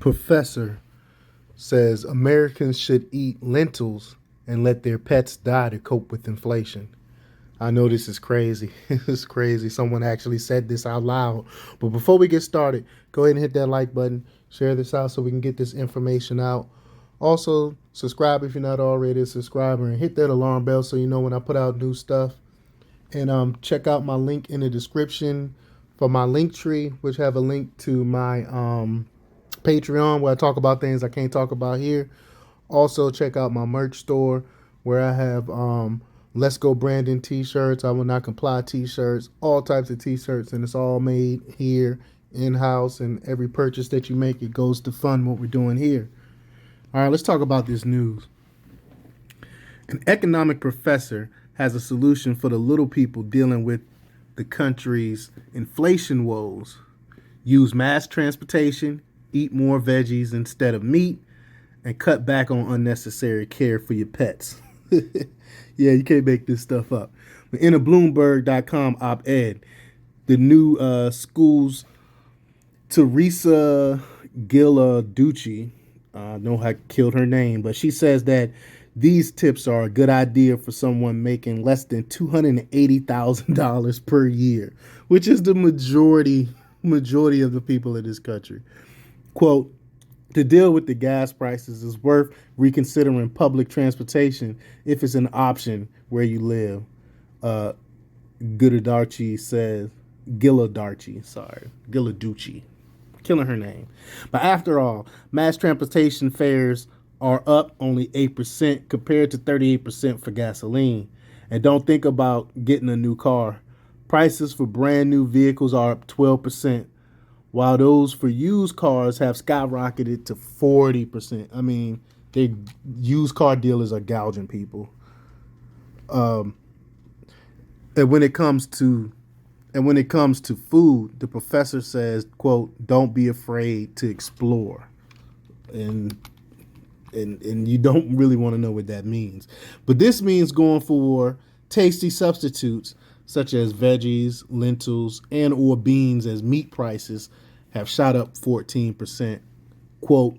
Professor says Americans should eat lentils and let their pets die to cope with inflation. I know this is crazy. It's crazy. Someone actually said this out loud. But before we get started, go ahead and hit that like button. Share this out so we can get this information out. Also, subscribe if you're not already a subscriber, and hit that alarm bell so you know when I put out new stuff. And check out my link in the description for my link tree, which have a link to my Patreon where I talk about things I can't talk about here. Also, check out my merch store where I have Let's Go Brandon t-shirts, I Will Not Comply t-shirts, all types of t-shirts, and it's all made here in-house, and every purchase that you make, it goes to fund what we're doing here. All right, let's talk about this news. An economic professor has a solution for the little people dealing with the country's inflation woes. Use mass transportation, eat more veggies instead of meat, and cut back on unnecessary care for your pets. Yeah, you can't make this stuff up. But in a Bloomberg.com op-ed, the new school's Teresa Gilladucci, I know I killed her name, but she says that these tips are a good idea for someone making less than $280,000 per year, which is the majority of the people in this country. Quote, to deal with the gas prices is worth reconsidering public transportation if it's an option where you live. Gilladucci, killing her name. But after all, mass transportation fares are up only 8% compared to 38% for gasoline. And don't think about getting a new car. Prices for brand new vehicles are up 12%, while those for used cars have skyrocketed to 40%. I mean, they used car dealers are gouging people. And when it comes to food, the professor says, quote, don't be afraid to explore. And you don't really want to know what that means. But this means going for tasty substitutes such as veggies, lentils, and or beans, as meat prices have shot up 14%. Quote,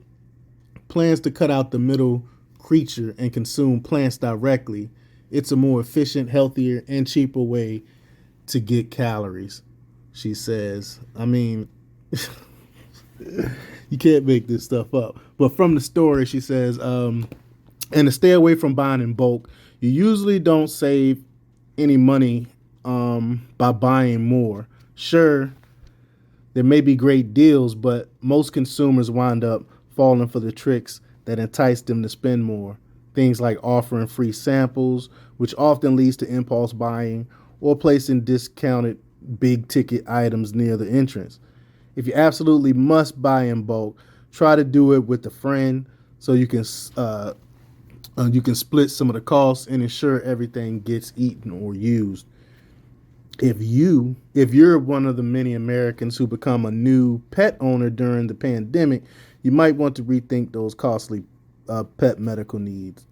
plans to cut out the middle creature and consume plants directly. It's a more efficient, healthier, and cheaper way to get calories, she says. I mean, you can't make this stuff up. But from the story, she says, and to stay away from buying in bulk, you usually don't save any money by buying more. Sure, there may be great deals, but most consumers wind up falling for the tricks that entice them to spend more. Things like offering free samples, which often leads to impulse buying, or placing discounted big ticket items near the entrance. If you absolutely must buy in bulk, try to do it with a friend so you can split some of the costs and ensure everything gets eaten or used. If you're one of the many Americans who become a new pet owner during the pandemic, you might want to rethink those costly pet medical needs.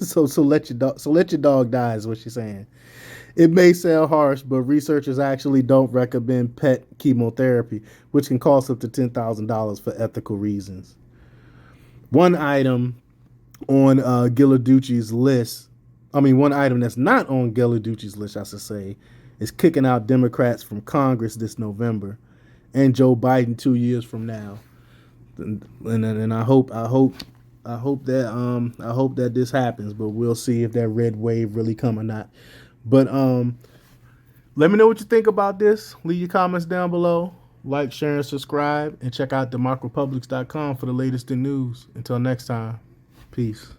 so let your dog die is what she's saying. It may sound harsh, but researchers actually don't recommend pet chemotherapy, which can cost up to $10,000 for ethical reasons. One item on Gilladucci's list, one item that's not on Gilladucci's list, I should say, is kicking out Democrats from Congress this November, and Joe Biden 2 years from now. And I hope that this happens, but we'll see if that red wave really come or not. But let me know what you think about this. Leave your comments down below. Like, share, and subscribe. And check out democrepublics.com for the latest in news. Until next time, peace.